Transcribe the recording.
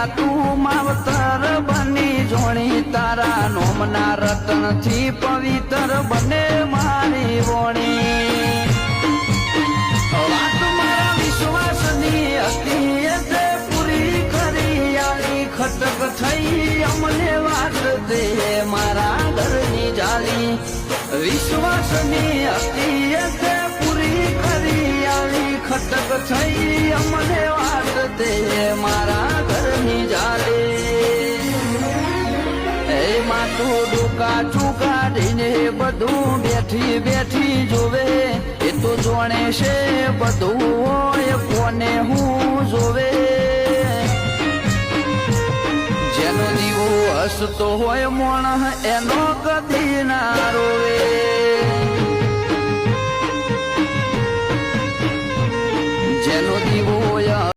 મીરા તું માવતર બની જોણી તારા નોમના રતન થી પવિત્ર બને મારી વોણી વાત મારા વિશ્વાસની હતી તે પૂરી કરી આલી ખટક થઈ અમને વાત દે મારા ઘરની જાલી વિશ્વાસની હતી તે પૂરી કરી આલી ખટક થઈ અમને વાત દે મારા ઘરની જાલી એ માથું ડુકા ચુકાડીને બધું બેઠી બેઠી જોવે એ તો જોણે છે બધું હોય કોને હું જોવે જેનો દીવો હસતો હોય મોણ એનો કદી ના રોવે જેનો દીવો